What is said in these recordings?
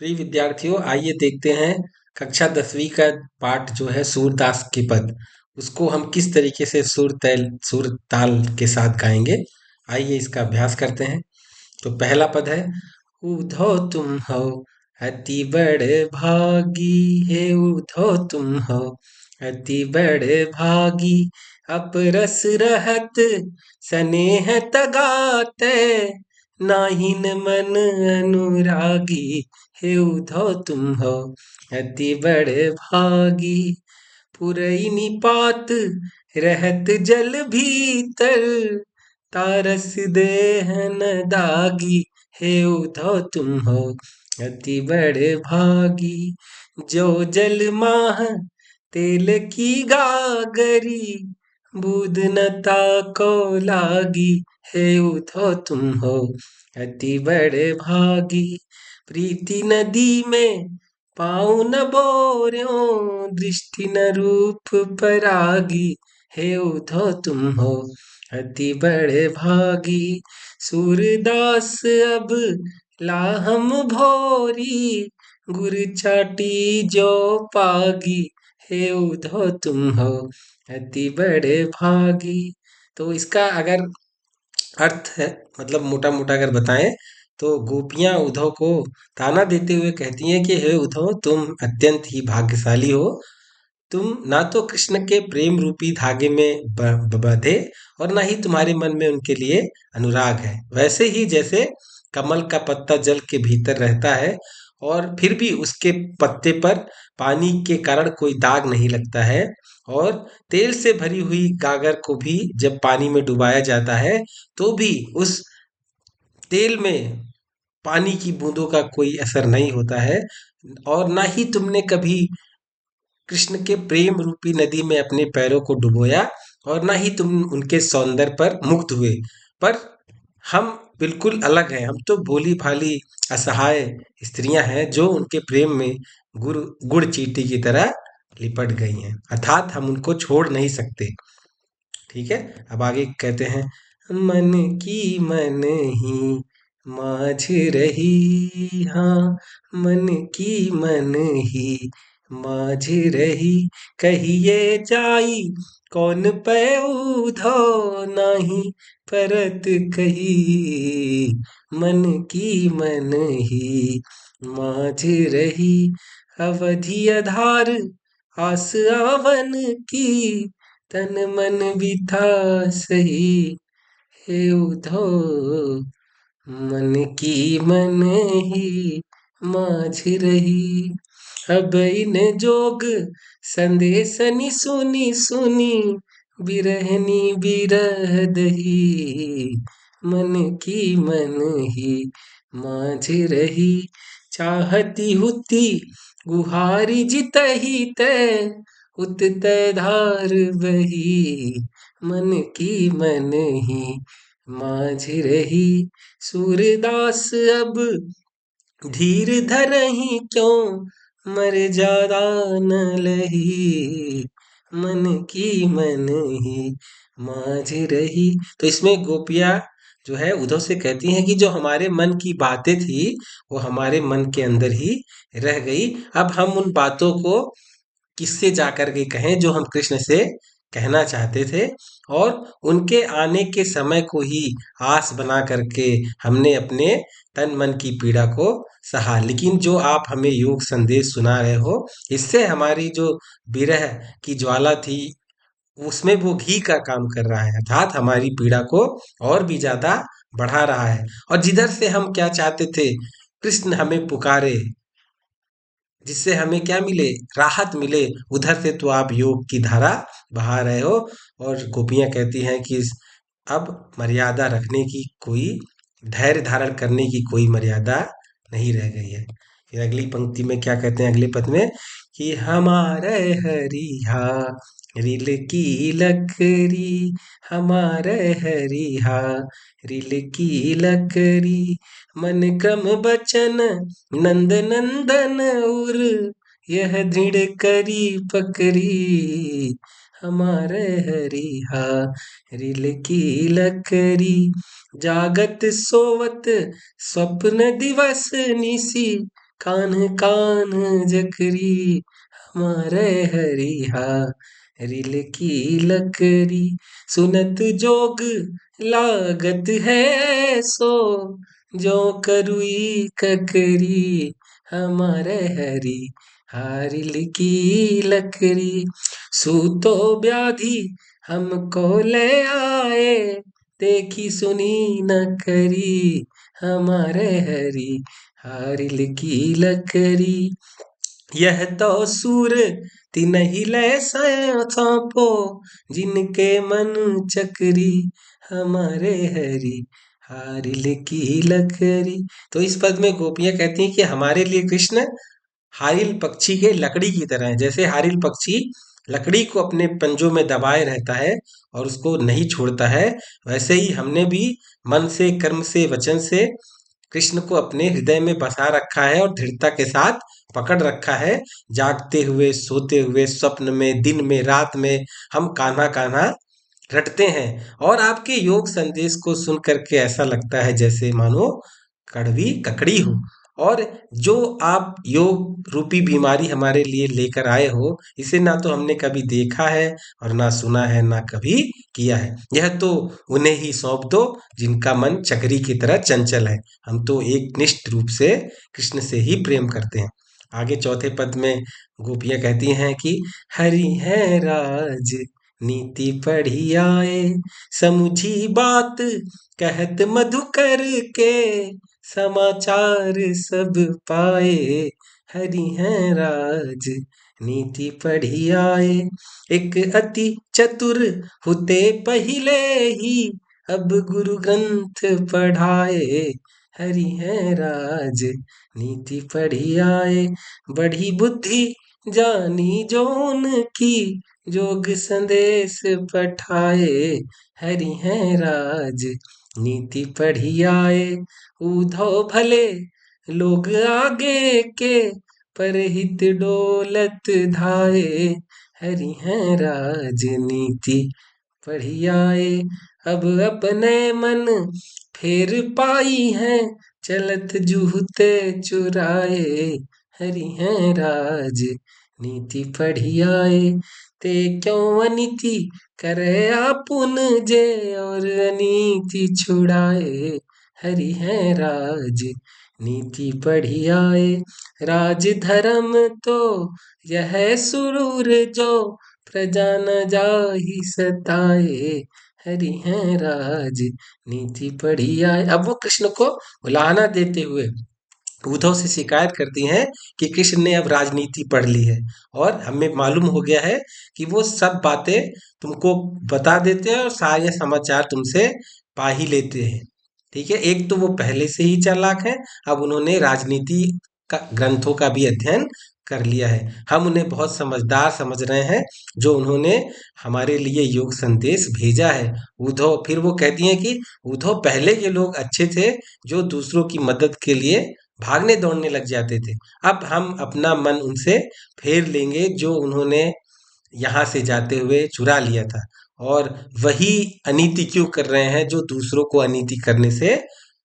प्रिय विद्यार्थियों, आइए देखते हैं कक्षा 10वीं का पाठ जो है सूरदास के पद, उसको हम किस तरीके से सुर ताल के साथ गाएंगे। आइए इसका अभ्यास करते हैं। तो पहला पद है, उधो तुम हो अति बड़े भागी, हे उधो तुम हो अति बड़े भागी, अपरस रहत स्नेह तगाते, नाहिन मन अनुरागी, हे उधो तुम हो अति बड़े भागी, पुरई निपात रहत जल भीतर, तारस देहन दागी, हे उधो तुम हो अति बड़े भागी, जो जल माह तेल की गागरी, बूंद न ताको लागी, हे उधो तुम हो अति बड़े भागी, प्रीति नदी में पाँव न बोर्यो, दृष्टि न रूप परागी, हे उधो तुम हो अति बड़े भागी, सूरदास अब लाहम भोरी, गुर चाटी जो पागी, हे उधो तुम हो अति बड़े भागी। तो इसका अगर अर्थ है, मतलब मोटा मोटा अगर बताएं, तो गोपियां उद्धव को ताना देते हुए कहती हैं कि हे उद्धव, तुम अत्यंत ही भाग्यशाली हो। तुम ना तो कृष्ण के प्रेम रूपी धागे में बंधे, और ना ही तुम्हारे मन में उनके लिए अनुराग है। वैसे ही जैसे कमल का पत्ता जल के भीतर रहता है और फिर भी उसके पत्ते पर पानी के कारण कोई दाग नहीं लगता है, और तेल से भरी हुई गागर को भी जब पानी में डुबाया जाता है तो भी उस तेल में पानी की बूंदों का कोई असर नहीं होता है, और ना ही तुमने कभी कृष्ण के प्रेम रूपी नदी में अपने पैरों को डुबोया, और ना ही तुम उनके सौंदर्य पर मुग्ध हुए। पर हम बिल्कुल अलग हैं, हम तो भोली भाली असहाय स्त्रियां हैं जो उनके प्रेम में गुड़ गुड़ चींटी की तरह लिपट गई हैं, अर्थात हम उनको छोड़ नहीं सकते। ठीक है, अब आगे कहते हैं, मन की मन ही माझ रही, हाँ मन की मन ही माझ रही, कहिए जाई कौन पे उधो, नाही परत कही, मन की मन ही माझ रही, अवधि आधार आस आवन की, तन मन बिथा सही, हे उधो मन की मन ही माझ रही, अब इन जोग संदेशनी सुनी सुनी, बिरहनी बिरह दही, मन की मन ही माझ रही, चाहती हुती गुहारी जितही तय, उत तय धार बही, मन की मन ही माझ रही, सूरदास अब धीर धरहि क्यों मर जादा न लही, मन की मन ही माझ रही। तो इसमें गोपियां जो है उद्धव से कहती हैं कि जो हमारे मन की बातें थी वो हमारे मन के अंदर ही रह गई। अब हम उन बातों को किससे जाकर के कहें जो हम कृष्ण से कहना चाहते थे, और उनके आने के समय को ही आस बना करके हमने अपने तन मन की पीड़ा को सहा। लेकिन जो आप हमें योग संदेश सुना रहे हो, इससे हमारी जो विरह की ज्वाला थी उसमें वो घी का काम कर रहा है, अर्थात हमारी पीड़ा को और भी ज्यादा बढ़ा रहा है। और जिधर से हम क्या चाहते थे, कृष्ण हमें पुकारे, जिससे हमें क्या मिले, राहत मिले, उधर से तो आप योग की धारा बहा रहे हो। और गोपियां कहती हैं कि अब मर्यादा रखने की कोई, धैर्य धारण करने की कोई मर्यादा नहीं रह गई है। फिर अगली पंक्ति में क्या कहते हैं, अगले पद में, कि हमारे हरिहा रिल की लकड़ी, हमारे हरिहा रिल की लकड़ी, मन क्रम बचन नंद नंदन उर, यह दृढ़ करी पकड़ी, हमारे हरिहा रिल की लकड़ी, जागत सोवत स्वप्न दिवस निसी, कान्ह कान्ह जकरी हमारे हरिहा रिल की लकड़ी सुनत जोग लागत है सो जो करुई ककरी हमारे हरि हारिल की लकड़ी सूतो व्याधि हमको ले आए देखी सुनी न करी हमारे हरि हारिल की लकड़ी यह तो सूर तिनहि लै सौंपो जिनके मन चकरी हमारे हरि हारिल की लकड़ी। तो इस पद में गोपियां कहती हैं कि हमारे लिए कृष्ण हारिल पक्षी के लकड़ी की तरह है। जैसे हारिल पक्षी लकड़ी को अपने पंजों में दबाए रहता है और उसको नहीं छोड़ता है, वैसे ही हमने भी मन से, कर्म से, वचन से कृष्ण को अपने हृदय में बसा रखा है और दृढ़ता के साथ पकड़ रखा है। जागते हुए, सोते हुए, स्वप्न में, दिन में, रात में हम कान्हा कान्हा रटते हैं और आपके योग संदेश को सुन करके ऐसा लगता है जैसे मानो कड़वी ककड़ी हो। और जो आप योग रूपी बीमारी हमारे लिए लेकर आए हो, इसे ना तो हमने कभी देखा है और ना सुना है, ना कभी किया है। यह तो उन्हें ही सौंप दो जिनका मन चकरी की तरह चंचल है। हम तो एक निष्ठ रूप से कृष्ण से ही प्रेम करते हैं। आगे चौथे पद में गोपियां कहती हैं कि हरि है राज नीति पढ़ी आए समुझी बात कहत मधुकर के समाचार सब पाए हरि हैं राज नीति पढ़ी आए एक अति चतुर हुते पहिले ही अब गुरु ग्रंथ पढ़ाए हरि हैं राज नीति पढ़ी आए बढ़ी बुद्धि जानी जोन की जोग संदेश पठाए हरि हैं राज नीति पढ़ी आए उधो भले लोग आगे के परहित डोलत धाये हरि हैं राजनीति पढ़ी आए अब अपने मन फेर पाई हैं चलत जूहते चुराए हरि हैं राज नीति पढ़ी आए ते क्यों अनीति करे आपुन जे और अनीति छुड़ाए हरि हैं राज नीति पढ़ी आए राज धर्म तो यह सुरूर जो प्रजा न जाहि सताए हरि हैं राज नीति पढ़ी आए। अब वो कृष्ण को उलाहना देते हुए उद्धव से शिकायत करती हैं कि कृष्ण ने अब राजनीति पढ़ ली है और हमें मालूम हो गया है कि वो सब बातें तुमको बता देते हैं और सारे समाचार तुमसे पा ही लेते हैं। ठीक है, एक तो वो पहले से ही चालाक है, अब उन्होंने राजनीति का ग्रंथों का भी अध्ययन कर लिया है। हम उन्हें बहुत समझदार समझ रहे हैं जो उन्होंने हमारे लिए योग संदेश भेजा है। उद्धव फिर वो कहती हैं कि उद्धव पहले के लोग अच्छे थे जो दूसरों की मदद के लिए भागने दौड़ने लग जाते थे। अब हम अपना मन उनसे फेर लेंगे जो उन्होंने यहाँ से जाते हुए चुरा लिया था। और वही अनीति क्यों कर रहे हैं जो दूसरों को अनीति करने से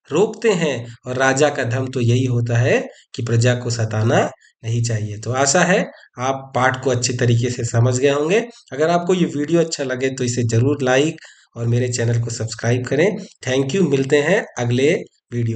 रोकते हैं। और राजा का धर्म तो यही होता है कि प्रजा को सताना नहीं चाहिए। तो आशा है आप पाठ को अच्छे तरीके से समझ गए होंगे। अगर आपको ये वीडियो अच्छा लगे तो इसे जरूर लाइक और मेरे चैनल को सब्सक्राइब करें। थैंक यू, मिलते हैं अगले वीडियो।